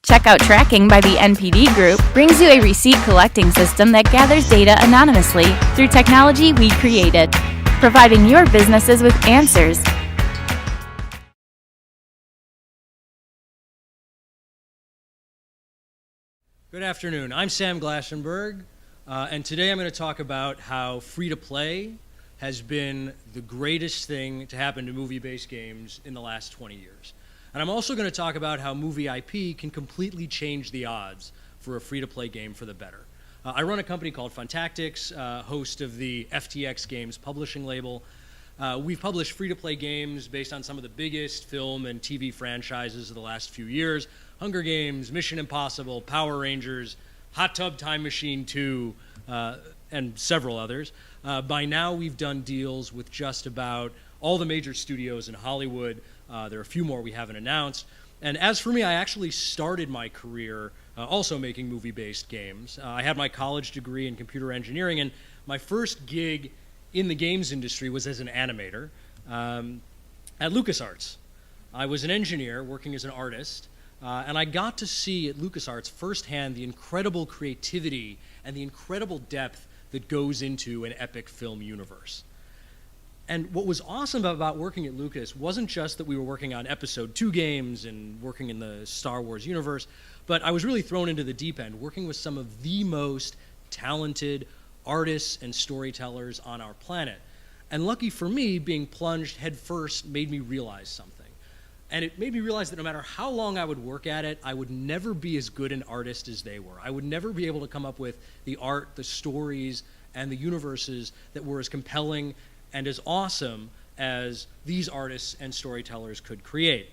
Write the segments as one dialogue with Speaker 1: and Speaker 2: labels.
Speaker 1: Checkout tracking by the NPD Group brings you a receipt collecting system that gathers data anonymously through technology we created, providing your businesses with answers.
Speaker 2: Good afternoon. I'm Sam Glassenberg, and today I'm going to talk about how free-to-play has been the greatest thing to happen to movie-based games in the last 20 years. And I'm also going to talk about how movie IP can completely change the odds for a free-to-play game for the better. I run a company called Funtactix, host of the FTX Games publishing label. We've published free-to-play games based on some of the biggest film and TV franchises of the last few years: Hunger Games, Mission Impossible, Power Rangers, Hot Tub Time Machine 2, and several others. By now, we've done deals with just about all the major studios in Hollywood. There are a few more we haven't announced. And as for me, I actually started my career also making movie-based games. I had my college degree in computer engineering, and my first gig in the games industry was as an animator at LucasArts. I was an engineer working as an artist, and I got to see at LucasArts firsthand the incredible creativity and the incredible depth that goes into an epic film universe. And what was awesome about working at Lucas wasn't just that we were working on Episode 2 games and working in the Star Wars universe, but I was really thrown into the deep end, working with some of the most talented artists and storytellers on our planet. And lucky for me, being plunged headfirst made me realize something. And it made me realize that no matter how long I would work at it, I would never be as good an artist as they were. I would never be able to come up with the art, the stories, and the universes that were as compelling and as awesome as these artists and storytellers could create.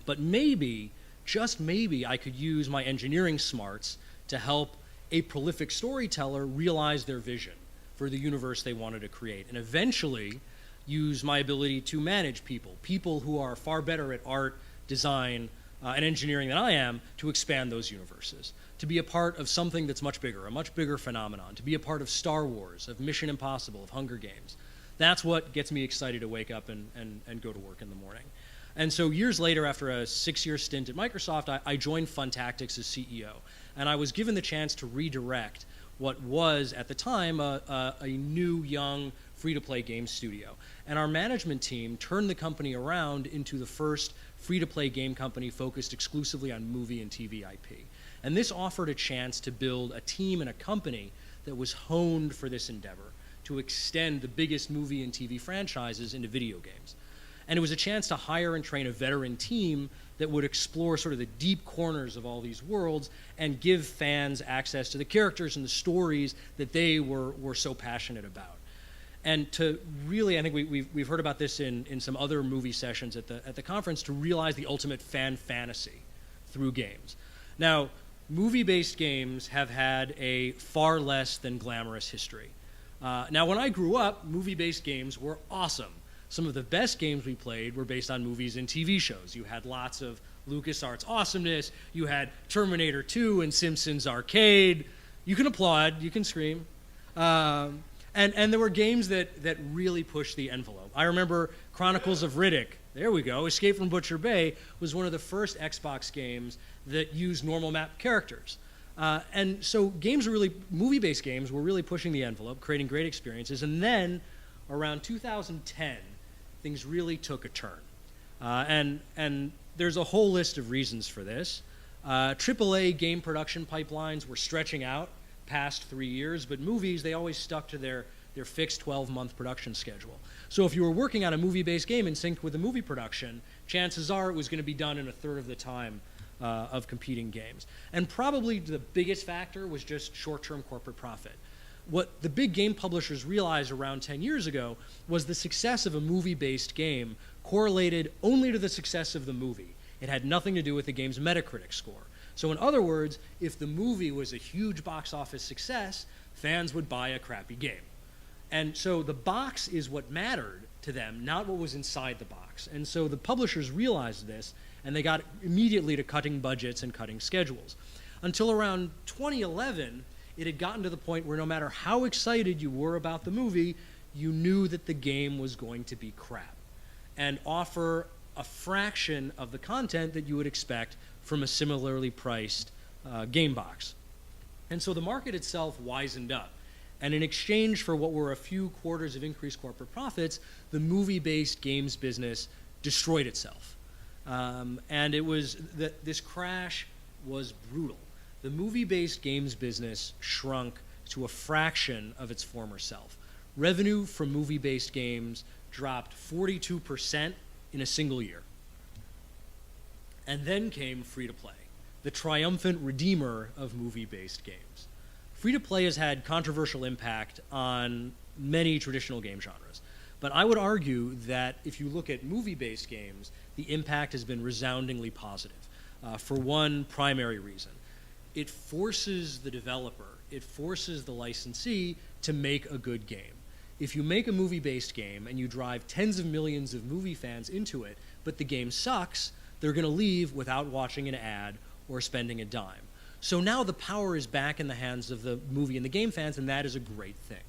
Speaker 2: But maybe, just maybe, I could use my engineering smarts to help a prolific storyteller realize their vision for the universe they wanted to create, and eventually use my ability to manage people who are far better at art, design, and engineering than I am, to expand those universes, to be a part of something that's much bigger, a much bigger phenomenon, to be a part of Star Wars, of Mission Impossible, of Hunger Games. That's what gets me excited to wake up and go to work in the morning. And so years later, after a 6-year stint at Microsoft, I joined Funtactix as CEO. And I was given the chance to redirect what was, at the time, a new, young, free-to-play game studio. And our management team turned the company around into the first free-to-play game company focused exclusively on movie and TV IP. And this offered a chance to build a team and a company that was honed for this endeavor, to extend the biggest movie and TV franchises into video games. And it was a chance to hire and train a veteran team that would explore sort of the deep corners of all these worlds and give fans access to the characters and the stories that they were so passionate about. And to really, I think we've heard about this in some other movie sessions at the conference, to realize the ultimate fan fantasy through games. Now, movie-based games have had a far less than glamorous history. Now, when I grew up, movie-based games were awesome. Some of the best games we played were based on movies and TV shows. You had lots of LucasArts awesomeness. You had Terminator 2 and Simpsons Arcade. You can applaud. You can scream. And there were games that really pushed the envelope. I remember Chronicles of Riddick. There we go. Escape from Butcher Bay was one of the first Xbox games that used normal map characters. And so movie-based games were really pushing the envelope, creating great experiences. And then, around 2010, things really took a turn. And there's a whole list of reasons for this. AAA game production pipelines were stretching out past 3 years, but movies, they always stuck to their fixed 12-month production schedule. So if you were working on a movie-based game in sync with the movie production, chances are it was going to be done in a third of the time of competing games. And probably the biggest factor was just short-term corporate profit. What the big game publishers realized around 10 years ago was the success of a movie-based game correlated only to the success of the movie. It had nothing to do with the game's Metacritic score. So in other words, if the movie was a huge box office success, fans would buy a crappy game. And so the box is what mattered to them, not what was inside the box. And so the publishers realized this, and they got immediately to cutting budgets and cutting schedules. Until around 2011, it had gotten to the point where no matter how excited you were about the movie, you knew that the game was going to be crap and offer a fraction of the content that you would expect from a similarly priced game box. And so the market itself wisened up. And in exchange for what were a few quarters of increased corporate profits, the movie-based games business destroyed itself. And it was this crash was brutal. The movie-based games business shrunk to a fraction of its former self. Revenue from movie-based games dropped 42% in a single year. And then came free-to-play, the triumphant redeemer of movie-based games. Free-to-play has had controversial impact on many traditional game genres, but I would argue that if you look at movie-based games, the impact has been resoundingly positive for one primary reason. It forces the developer, it forces the licensee to make a good game. If you make a movie-based game and you drive tens of millions of movie fans into it, but the game sucks, they're going to leave without watching an ad or spending a dime. So now the power is back in the hands of the movie and the game fans, and that is a great thing.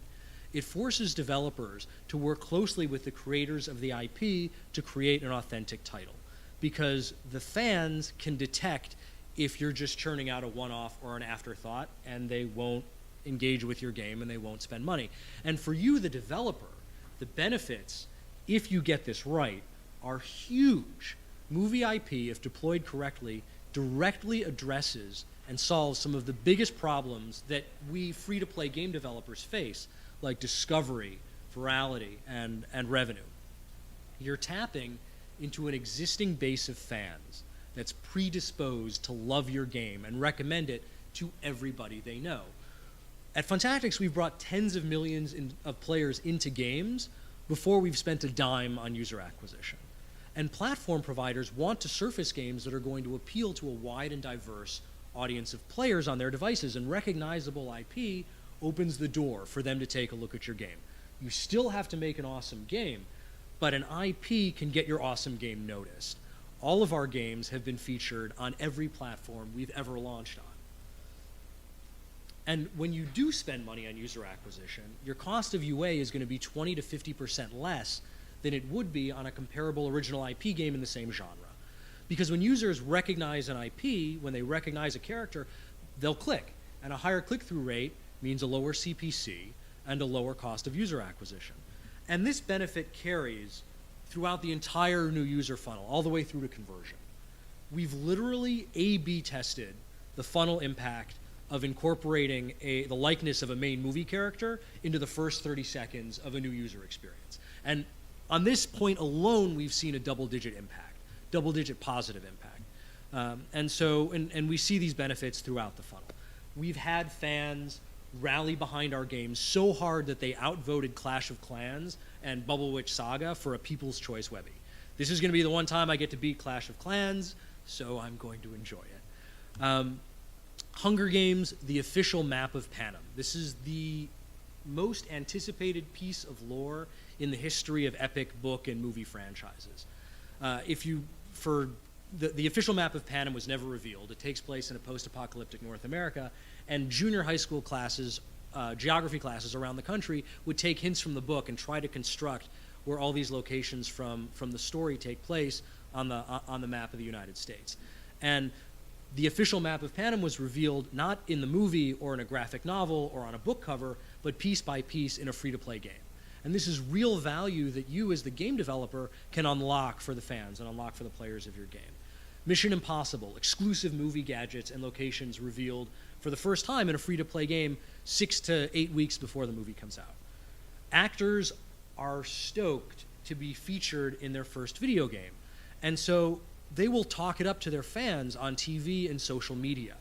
Speaker 2: It forces developers to work closely with the creators of the IP to create an authentic title, because the fans can detect if you're just churning out a one-off or an afterthought, and they won't engage with your game and they won't spend money. And for you, the developer, the benefits, if you get this right, are huge. Movie IP, if deployed correctly, directly addresses and solves some of the biggest problems that we free-to-play game developers face, like discovery, virality, and revenue. You're tapping into an existing base of fans that's predisposed to love your game and recommend it to everybody they know. At Funtactix, we've brought tens of millions of players into games before we've spent a dime on user acquisition. And platform providers want to surface games that are going to appeal to a wide and diverse audience of players on their devices, and recognizable IP opens the door for them to take a look at your game. You still have to make an awesome game, but an IP can get your awesome game noticed. All of our games have been featured on every platform we've ever launched on. And when you do spend money on user acquisition, your cost of UA is going to be 20 to 50% less than it would be on a comparable original IP game in the same genre. Because when users recognize an IP, when they recognize a character, they'll click. And a higher click-through rate means a lower CPC and a lower cost of user acquisition. And this benefit carries throughout the entire new user funnel, all the way through to conversion. We've literally A/B tested the funnel impact of incorporating the likeness of a main movie character into the first 30 seconds of a new user experience. And on this point alone, we've seen a double-digit impact, double-digit positive impact. And we see these benefits throughout the funnel. We've had fans rally behind our games so hard that they outvoted Clash of Clans and Bubble Witch Saga for a People's Choice Webby. This is going to be the one time I get to beat Clash of Clans, so I'm going to enjoy it. Hunger Games, the official map of Panem. This is the most anticipated piece of lore in the history of epic book and movie franchises. The official map of Panem was never revealed. It takes place in a post-apocalyptic North America, and junior high school classes, geography classes around the country would take hints from the book and try to construct where all these locations from the story take place on the map of the United States. And the official map of Panem was revealed not in the movie or in a graphic novel or on a book cover, but piece by piece in a free-to-play game. And this is real value that you as the game developer can unlock for the fans and unlock for the players of your game. Mission Impossible, exclusive movie gadgets and locations revealed for the first time in a free-to-play game 6 to 8 weeks before the movie comes out. Actors are stoked to be featured in their first video game, and so they will talk it up to their fans on TV and social media.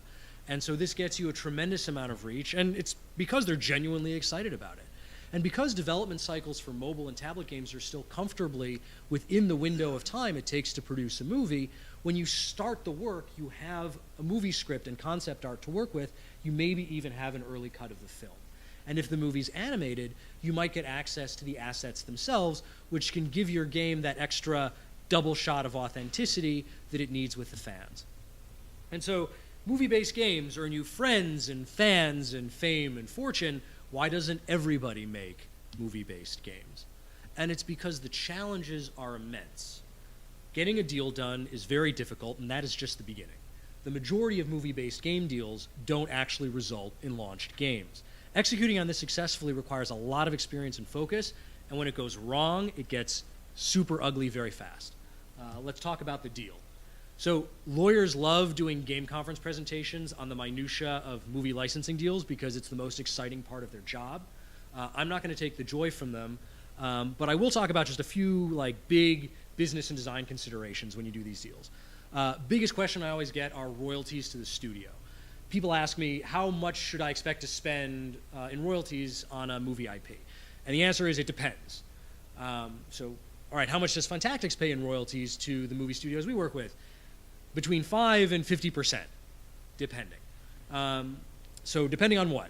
Speaker 2: And so this gets you a tremendous amount of reach, and it's because they're genuinely excited about it. And because development cycles for mobile and tablet games are still comfortably within the window of time it takes to produce a movie, when you start the work, you have a movie script and concept art to work with. You maybe even have an early cut of the film. And if the movie's animated, you might get access to the assets themselves, which can give your game that extra double shot of authenticity that it needs with the fans. And so movie-based games earn you friends and fans and fame and fortune. Why doesn't everybody make movie-based games? And it's because the challenges are immense. Getting a deal done is very difficult, and that is just the beginning. the majority of movie-based game deals don't actually result in launched games. Executing on this successfully requires a lot of experience and focus, and when it goes wrong, it gets super ugly very fast. Let's talk about the deal. So lawyers love doing game conference presentations on the minutia of movie licensing deals because it's the most exciting part of their job. I'm not going to take the joy from them, but I will talk about just a few like big business and design considerations when you do these deals. Biggest question I always get are royalties to the studio. People ask me, how much should I expect to spend in royalties on a movie IP? And the answer is, it depends. All right, how much does Funtactix pay in royalties to the movie studios we work with? Between 5 and 50%, depending. So depending on what?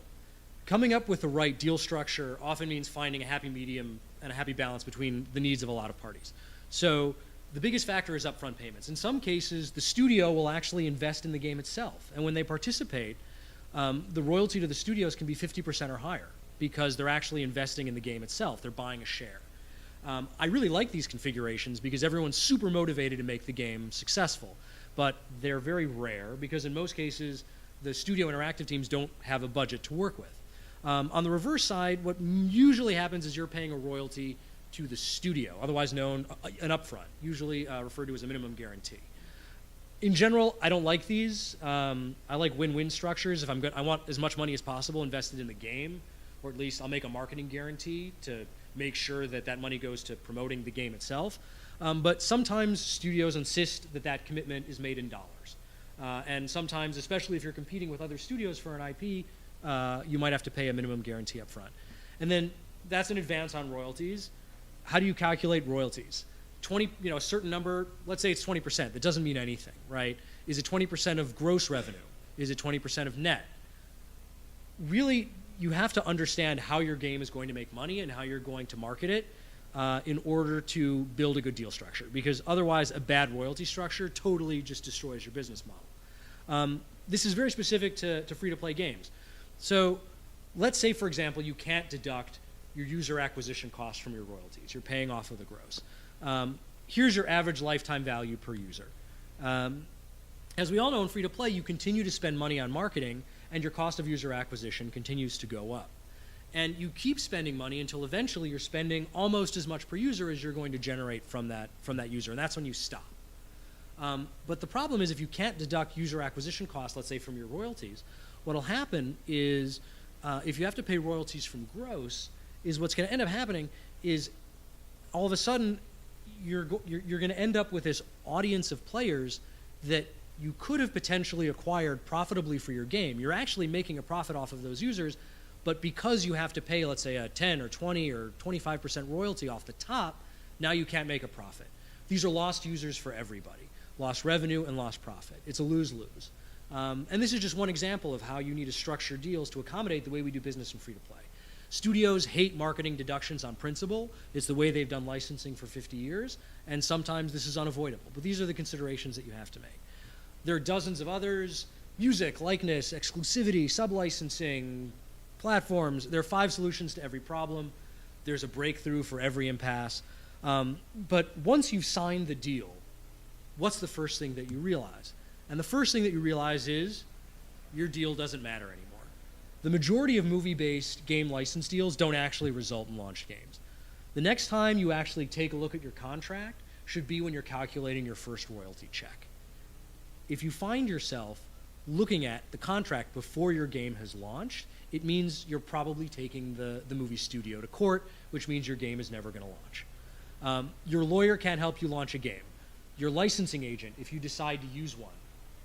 Speaker 2: Coming up with the right deal structure often means finding a happy medium and a happy balance between the needs of a lot of parties. So the biggest factor is upfront payments. In some cases, the studio will actually invest in the game itself. And when they participate, the royalty to the studios can be 50% or higher because they're actually investing in the game itself. They're buying a share. I really like these configurations because everyone's super motivated to make the game successful. But they're very rare because in most cases, the studio interactive teams don't have a budget to work with. On the reverse side, what usually happens is you're paying a royalty to the studio, otherwise known an upfront, usually referred to as a minimum guarantee. In general, I don't like these. I like win-win structures. If I want as much money as possible invested in the game, or at least I'll make a marketing guarantee to make sure that that money goes to promoting the game itself. But sometimes studios insist that that commitment is made in dollars. And sometimes, especially if you're competing with other studios for an IP, you might have to pay a minimum guarantee up front. And then that's an advance on royalties. How do you calculate royalties? A certain number, let's say it's 20%. That doesn't mean anything, right? Is it 20% of gross revenue? Is it 20% of net? Really, you have to understand how your game is going to make money and how you're going to market it in order to build a good deal structure, because otherwise a bad royalty structure totally just destroys your business model. This is very specific to free-to-play games. So let's say, for example, you can't deduct your user acquisition costs from your royalties. You're paying off of the gross. Here's your average lifetime value per user. As we all know, in free-to-play, you continue to spend money on marketing, and your cost of user acquisition continues to go up. And you keep spending money until eventually you're spending almost as much per user as you're going to generate from that user, and that's when you stop. But the problem is, if you can't deduct user acquisition costs, let's say from your royalties, what'll happen is if you have to pay royalties from gross, is what's going to end up happening is all of a sudden you're going to end up with this audience of players that you could have potentially acquired profitably for your game. You're actually making a profit off of those users, but because you have to pay, let's say, a 10 or 20 or 25% royalty off the top, now you can't make a profit. These are lost users for everybody. Lost revenue and lost profit. It's a lose-lose. And this is just one example of how you need to structure deals to accommodate the way we do business in free-to-play. Studios hate marketing deductions on principle. It's the way they've done licensing for 50 years, and sometimes this is unavoidable. But these are the considerations that you have to make. There are dozens of others: music, likeness, exclusivity, sub-licensing, platforms. There are 5 solutions to every problem. There's a breakthrough for every impasse. But once you've signed the deal, what's the first thing that you realize? And the first thing that you realize is your deal doesn't matter anymore. The majority of movie-based game license deals don't actually result in launched games. The next time you actually take a look at your contract should be when you're calculating your first royalty check. If you find yourself looking at the contract before your game has launched, it means you're probably taking the movie studio to court, which means your game is never going to launch. Your lawyer can't help you launch a game. Your licensing agent, if you decide to use one,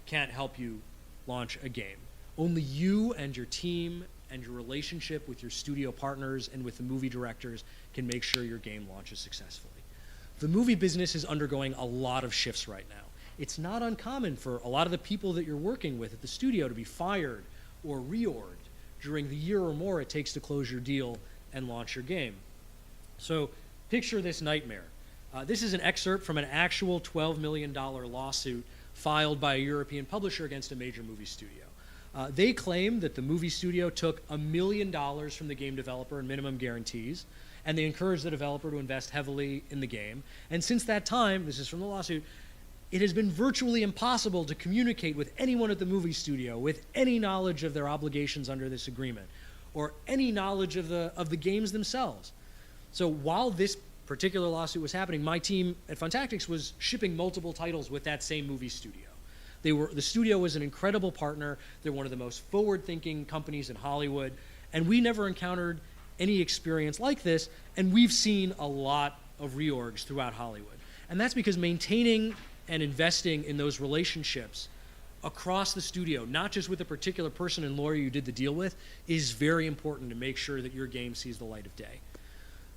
Speaker 2: can't help you launch a game. Only you and your team and your relationship with your studio partners and with the movie directors can make sure your game launches successfully. The movie business is undergoing a lot of shifts right now. It's not uncommon for a lot of the people that you're working with at the studio to be fired or reorged during the year or more it takes to close your deal and launch your game. So picture this nightmare. This is an excerpt from an actual $12 million lawsuit filed by a European publisher against a major movie studio. They claim that the movie studio took $1 million from the game developer in minimum guarantees, and they encouraged the developer to invest heavily in the game. And since that time, this is from the lawsuit, it has been virtually impossible to communicate with anyone at the movie studio with any knowledge of their obligations under this agreement or any knowledge of the games themselves. So while this particular lawsuit was happening, my team at Funtactix was shipping multiple titles with that same movie studio. The studio was an incredible partner. They're one of the most forward-thinking companies in Hollywood, and we never encountered any experience like this, and we've seen a lot of reorgs throughout Hollywood. And that's because maintaining and investing in those relationships across the studio, not just with a particular person and lawyer you did the deal with, is very important to make sure that your game sees the light of day.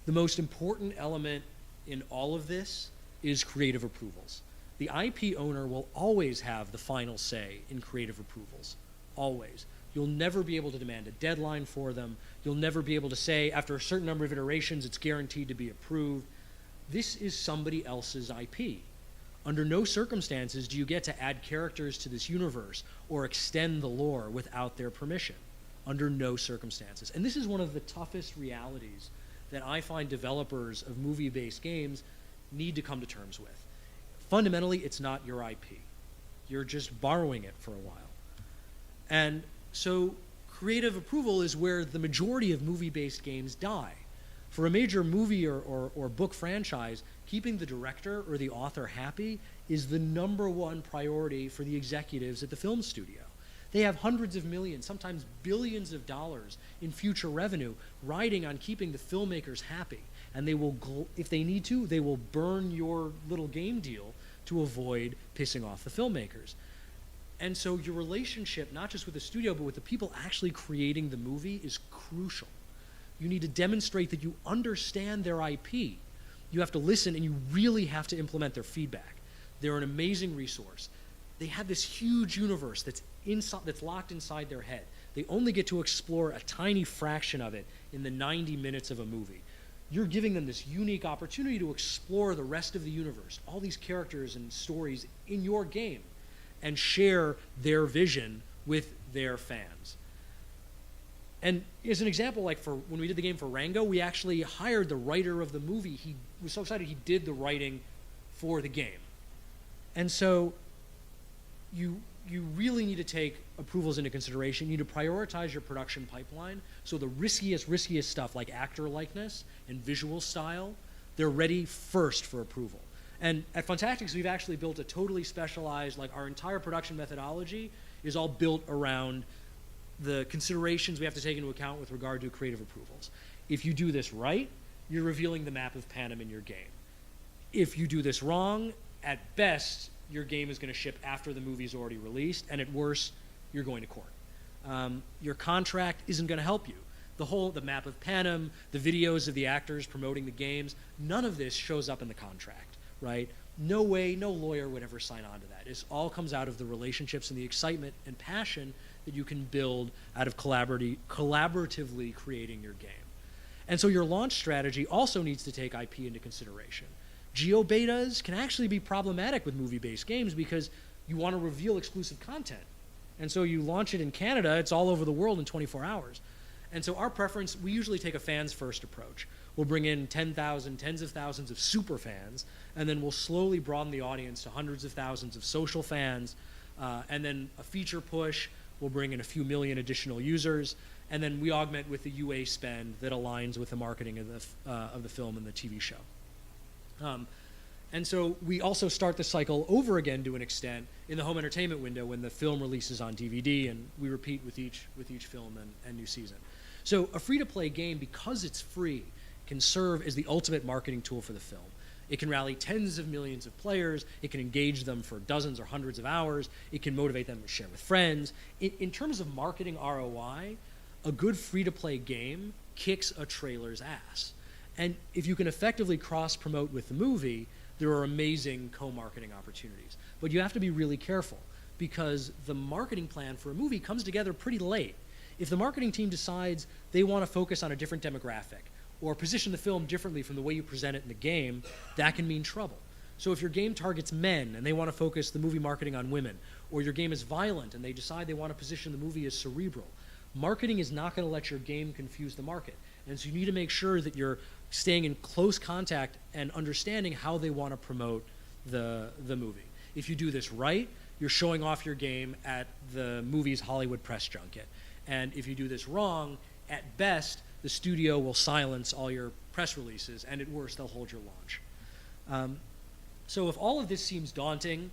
Speaker 2: The most important element in all of this is creative approvals. The IP owner will always have the final say in creative approvals, always. You'll never be able to demand a deadline for them. You'll never be able to say after a certain number of iterations it's guaranteed to be approved. This is somebody else's IP. Under no circumstances do you get to add characters to this universe or extend the lore without their permission. Under no circumstances. And this is one of the toughest realities that I find developers of movie-based games need to come to terms with. Fundamentally, it's not your IP. You're just borrowing it for a while. And so creative approval is where the majority of movie-based games die. For a major movie or book franchise, keeping the director or the author happy is the #1 priority for the executives at the film studio. They have hundreds of millions, sometimes billions of dollars in future revenue riding on keeping the filmmakers happy. And they will, if they need to, they will burn your little game deal to avoid pissing off the filmmakers. And so your relationship, not just with the studio, but with the people actually creating the movie is crucial. You need to demonstrate that you understand their IP. You have to listen, and you really have to implement their feedback. They're an amazing resource. They have this huge universe that's locked inside their head. They only get to explore a tiny fraction of it in the 90 minutes of a movie. You're giving them this unique opportunity to explore the rest of the universe, all these characters and stories in your game, and share their vision with their fans. And as an example, like for when we did the game for Rango, we actually hired the writer of the movie. He was so excited he did the writing for the game. And so you really need to take approvals into consideration. You need to prioritize your production pipeline. So the riskiest stuff like actor likeness and visual style, they're ready first for approval. And at Funtactix, we've actually built a totally specialized, like our entire production methodology is all built around the considerations we have to take into account with regard to creative approvals. If you do this right, you're revealing the map of Panem in your game. If you do this wrong, at best, your game is going to ship after the movie's already released, and at worst, you're going to court. Your contract isn't going to help you. The map of Panem, the videos of the actors promoting the games, none of this shows up in the contract, right? No way, no lawyer would ever sign on to that. It all comes out of the relationships and the excitement and passion that you can build out of collaboratively creating your game. And so your launch strategy also needs to take IP into consideration. Geo-betas can actually be problematic with movie-based games because you want to reveal exclusive content. And so you launch it in Canada, it's all over the world in 24 hours. And so our preference, we usually take a fans-first approach. We'll bring in 10,000, tens of thousands of super fans, and then we'll slowly broaden the audience to hundreds of thousands of social fans, and then a feature push, we'll bring in a few million additional users, and then we augment with the UA spend that aligns with the marketing of the film and the TV show. And so we also start the cycle over again to an extent in the home entertainment window when the film releases on DVD, and we repeat with each film and new season. So a free-to-play game, because it's free, can serve as the ultimate marketing tool for the film. It can rally tens of millions of players. It can engage them for dozens or hundreds of hours. It can motivate them to share with friends. In terms of marketing ROI, a good free-to-play game kicks a trailer's ass. And if you can effectively cross-promote with the movie, there are amazing co-marketing opportunities. But you have to be really careful because the marketing plan for a movie comes together pretty late. If the marketing team decides they want to focus on a different demographic or position the film differently from the way you present it in the game, that can mean trouble. So if your game targets men and they want to focus the movie marketing on women, or your game is violent and they decide they want to position the movie as cerebral, marketing is not going to let your game confuse the market. And so you need to make sure that you're staying in close contact and understanding how they want to promote the movie. If you do this right, you're showing off your game at the movie's Hollywood press junket. And if you do this wrong, at best, the studio will silence all your press releases, and at worst, they'll hold your launch. So if all of this seems daunting,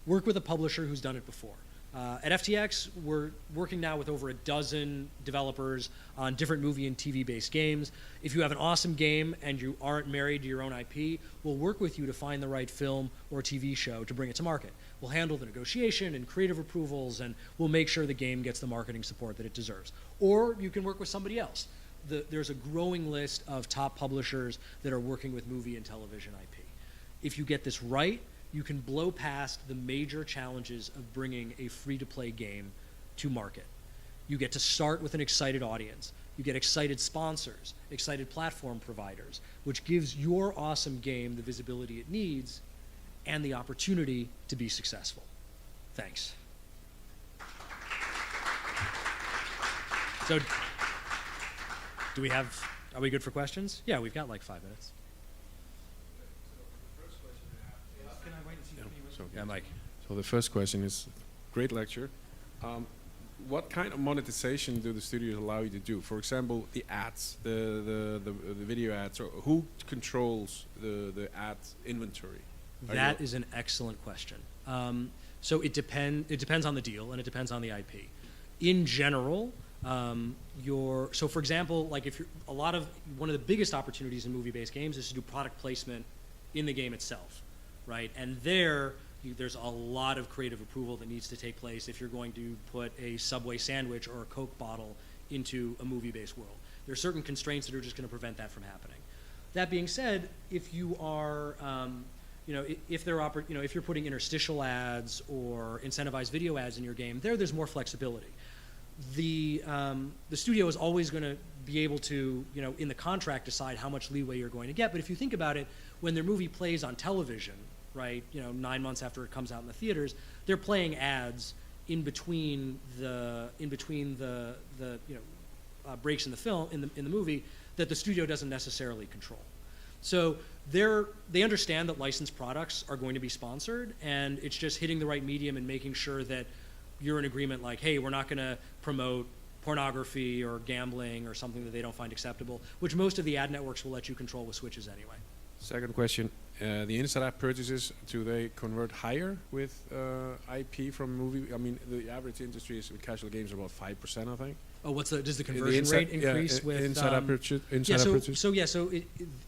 Speaker 2: work with a publisher who's done it before. At FTX, we're working now with over a dozen developers on different movie and TV-based games. If you have an awesome game and you aren't married to your own IP, we'll work with you to find the right film or TV show to bring it to market. We'll handle the negotiation and creative approvals, and we'll make sure the game gets the marketing support that it deserves. Or you can work with somebody else. There's a growing list of top publishers that are working with movie and television IP. If you get this right, you can blow past the major challenges of bringing a free-to-play game to market. You get to start with an excited audience. You get excited sponsors, excited platform providers, which gives your awesome game the visibility it needs and the opportunity to be successful. Thanks. So, are we good for questions? Yeah, we've got like 5 minutes. Yeah, Mike.
Speaker 3: So the first question is, great lecture. What kind of monetization do the studios allow you to do? For example, the ads, the video ads, or who controls the ad inventory?
Speaker 2: That is an excellent question. So it depends on the deal, and it depends on the IP. In general, so for example, like if one of the biggest opportunities in movie-based games is to do product placement in the game itself, right? And there's a lot of creative approval that needs to take place if you're going to put a Subway sandwich or a Coke bottle into a movie-based world. There are certain constraints that are just going to prevent that from happening. That being said, if you are, if you're putting interstitial ads or incentivized video ads in your game, there's more flexibility. The studio is always going to be able to, in the contract, decide how much leeway you're going to get. But if you think about it, when their movie plays on television, right, 9 months after it comes out in the theaters, they're playing ads in between the breaks in the film in the movie that the studio doesn't necessarily control. So they understand that licensed products are going to be sponsored, and it's just hitting the right medium and making sure that you're in agreement, like, hey, we're not going to promote pornography or gambling or something that they don't find acceptable, which most of the ad networks will let you control with switches anyway.
Speaker 3: Second question, the inside app purchases, do they convert higher with IP from movie? I mean, the average industry is with casual games about 5%, I think.
Speaker 2: Oh, does the conversion rate increase with
Speaker 3: inside app purchase?
Speaker 2: So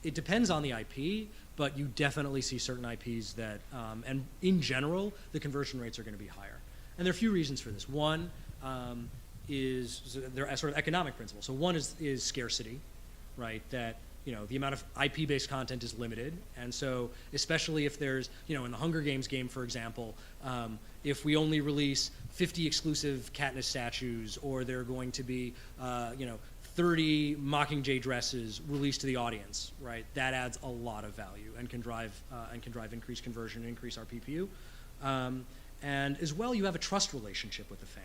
Speaker 2: it depends on the IP, but you definitely see certain IPs that, and in general, the conversion rates are going to be higher. And there are a few reasons for this. One is there are sort of economic principles. So one is scarcity, right? That the amount of IP-based content is limited, and so especially if there's, in the Hunger Games game, for example, if we only release 50 exclusive Katniss statues, or there are going to be, 30 Mockingjay dresses released to the audience, right? That adds a lot of value and can drive increased conversion and increase our PPU. And as well, you have a trust relationship with the fan,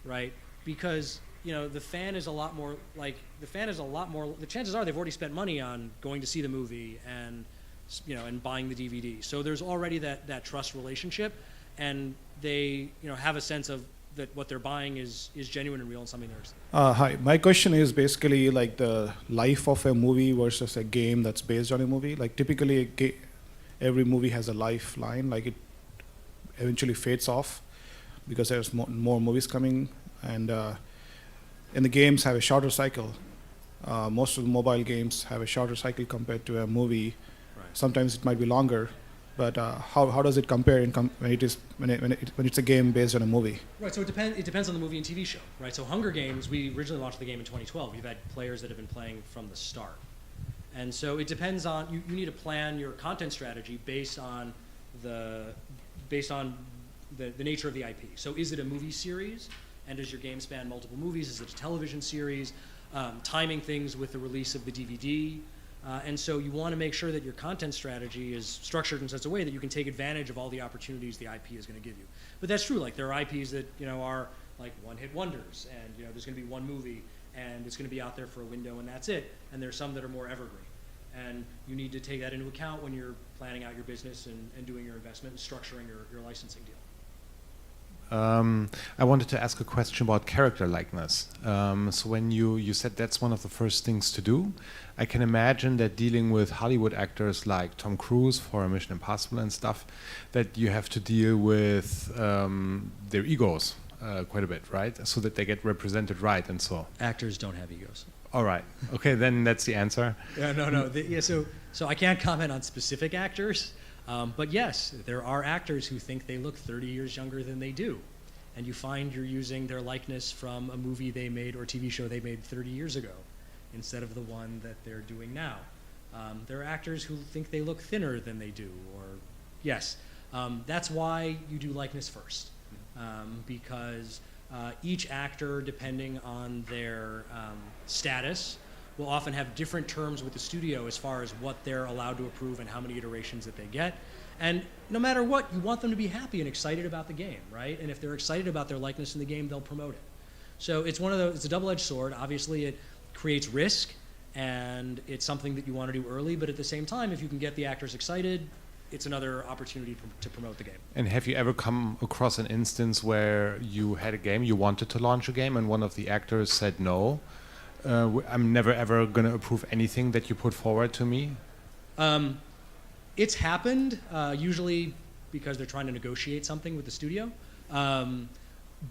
Speaker 2: right? Because the fan is a lot more the chances are they've already spent money on going to see the movie and and buying the DVD. So there's already that trust relationship, and they have a sense of that what they're buying is genuine and real and something they're
Speaker 4: Hi, my question is basically like the life of a movie versus a game that's based on a movie. Like typically every movie has a lifeline, like it eventually fades off because there's more movies coming, and the games have a shorter cycle. Most of the mobile games have a shorter cycle compared to a movie.
Speaker 2: Right.
Speaker 4: Sometimes it might be longer, but how does it compare when it's a game based on a movie?
Speaker 2: Right. So it depends on the movie and TV show. Right. So Hunger Games, we originally launched the game in 2012. We've had players that have been playing from the start, and so it depends on you need to plan your content strategy based on the nature of the IP. So is it a movie series? And does your game span multiple movies? Is it a television series? Timing things with the release of the DVD. And so you want to make sure that your content strategy is structured in such a way that you can take advantage of all the opportunities the IP is going to give you. But that's true. Like there are IPs that are like one-hit wonders, and there's going to be one movie, and it's going to be out there for a window, and that's it. And there's some that are more evergreen. And you need to take that into account when you're planning out your business and doing your investment and structuring your licensing deal.
Speaker 5: I wanted to ask a question about character likeness. So when you said that's one of the first things to do, I can imagine that dealing with Hollywood actors like Tom Cruise for Mission Impossible and stuff, that you have to deal with their egos quite a bit, right? So that they get represented right and so.
Speaker 2: Actors don't have egos.
Speaker 5: All right. Okay, then that's the answer.
Speaker 2: Yeah, no. So I can't comment on specific actors, but yes, there are actors who think they look 30 years younger than they do. And you find you're using their likeness from a movie they made or TV show they made 30 years ago instead of the one that they're doing now. There are actors who think they look thinner than they do, or yes. That's why you do likeness first, because each actor, depending on their status, will often have different terms with the studio as far as what they're allowed to approve and how many iterations that they get. And no matter what, you want them to be happy and excited about the game, right? And if they're excited about their likeness in the game, they'll promote it. So it's it's a double-edged sword. Obviously, it creates risk, and it's something that you want to do early, but at the same time, if you can get the actors excited, it's another opportunity to promote the game.
Speaker 5: And have you ever come across an instance where you had a game, you wanted to launch a game, and one of the actors said no? I'm never ever going to approve anything that you put forward to me?
Speaker 2: It's happened, usually because they're trying to negotiate something with the studio.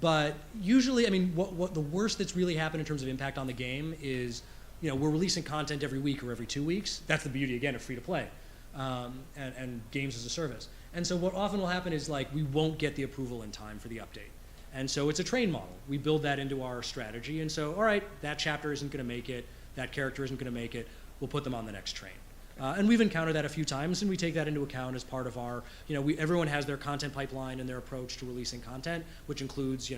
Speaker 2: But usually, I mean, what the worst that's really happened in terms of impact on the game is, we're releasing content every week or every 2 weeks. That's the beauty, again, of free-to-play and games as a service. And so what often will happen is, we won't get the approval in time for the update. And so it's a train model. We build that into our strategy. And so, all right, that chapter isn't going to make it. That character isn't going to make it. We'll put them on the next train. And we've encountered that a few times, and we take that into account as part of our, everyone has their content pipeline and their approach to releasing content, which includes,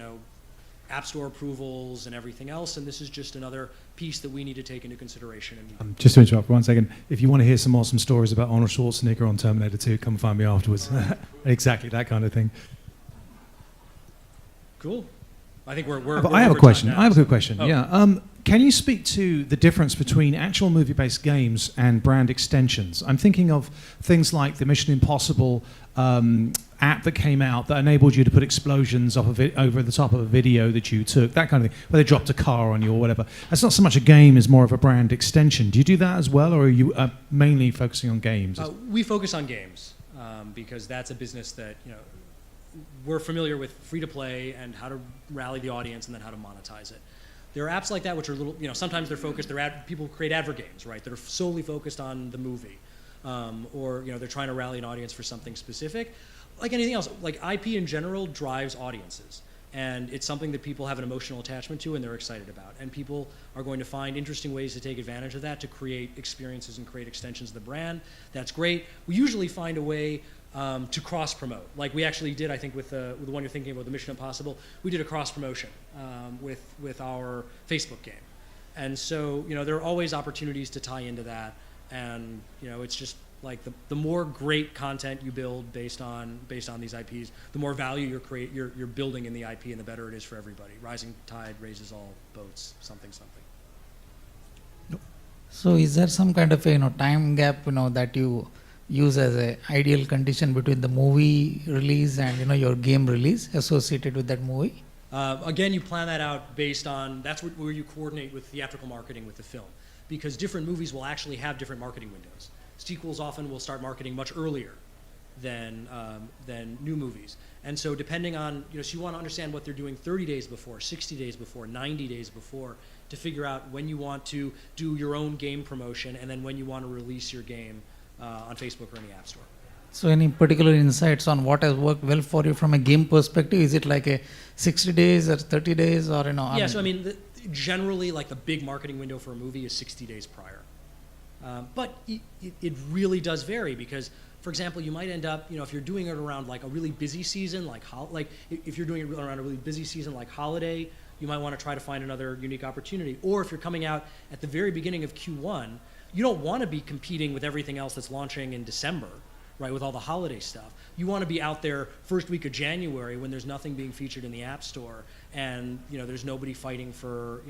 Speaker 2: App Store approvals and everything else, and this is just another piece that we need to take into consideration.
Speaker 6: Just to interrupt for 1 second, if you want to hear some awesome stories about Arnold Schwarzenegger on Terminator 2, come find me afterwards. Exactly, that kind of thing.
Speaker 2: Cool. I think we're
Speaker 6: I have a question.
Speaker 2: now,
Speaker 6: I have a good question.
Speaker 2: Oh.
Speaker 6: Yeah. Can you speak to the difference between actual movie-based games and brand extensions? I'm thinking of things like the Mission Impossible app that came out that enabled you to put explosions off of it over the top of a video that you took, that kind of thing, where they dropped a car on you or whatever. That's not so much a game as more of a brand extension. Do you do that as well, or are you mainly focusing on games?
Speaker 2: We focus on games because that's a business that, we're familiar with free-to-play and how to rally the audience and then how to monetize it. There are apps like that which are little, sometimes they're focused, people create advert games, right, that are solely focused on the movie. Or, they're trying to rally an audience for something specific. Like anything else, like IP in general drives audiences. And it's something that people have an emotional attachment to and they're excited about. And people are going to find interesting ways to take advantage of that to create experiences and create extensions of the brand. That's great. We usually find a way to cross-promote. Like we actually did, I think, with the one you're thinking about, the Mission Impossible, we did a cross-promotion with our Facebook game. And so, there are always opportunities to tie into that. And, it's just like the more great content you build based on these IPs, the more value you're building in the IP and the better it is for everybody. Rising tide raises all boats, something.
Speaker 7: So is there some kind of a time gap that you use as an ideal condition between the movie release and your game release associated with that movie?
Speaker 2: Again, you plan that out based on, that's where you coordinate with theatrical marketing with the film, because different movies will actually have different marketing windows. Sequels often will start marketing much earlier than new movies. And so depending on, so you want to understand what they're doing 30 days before, 60 days before, 90 days before, to figure out when you want to do your own game promotion and then when you want to release your game on Facebook or in the App Store.
Speaker 7: So any particular insights on what has worked well for you from a game perspective? Is it like a 60 days or 30 days or,
Speaker 2: Yeah, so I mean, generally like the big marketing window for a movie is 60 days prior. But it really does vary because, for example, you might end up, if you're doing it around like a really busy season, like if you're doing it around a really busy season like holiday, you might want to try to find another unique opportunity. Or if you're coming out at the very beginning of Q1, you don't want to be competing with everything else that's launching in December. right, with all the holiday stuff. You want to be out there first week of January when there's nothing being featured in the App Store, and there's nobody fighting for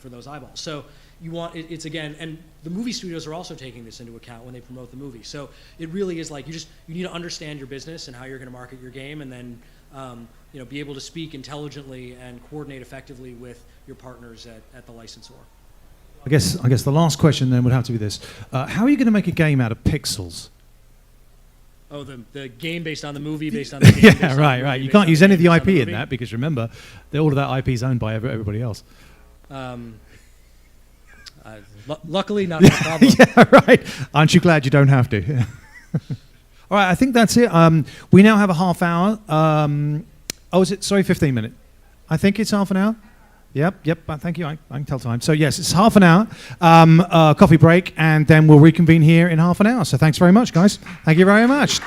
Speaker 2: those eyeballs. So you want it's again, and the movie studios are also taking this into account when they promote the movie. So it really is like you need to understand your business and how you're going to market your game, and then be able to speak intelligently and coordinate effectively with your partners at the licensor.
Speaker 6: I guess the last question then would have to be this: how are you going to make a game out of pixels?
Speaker 2: Oh, the game based on the movie, based on the game.
Speaker 6: Yeah, right. You can't use any of the IP in that because remember, all of that IP is owned by everybody else.
Speaker 2: Luckily, not a problem.
Speaker 6: Yeah, right. Aren't you glad you don't have to? Yeah. All right, I think that's it. We now have a half hour. Is it? Sorry, 15 minutes. I think it's half an hour. Yep. Thank you. I can tell time. So yes, it's half an hour. Coffee break, and then we'll reconvene here in half an hour. So thanks very much, guys. Thank you very much.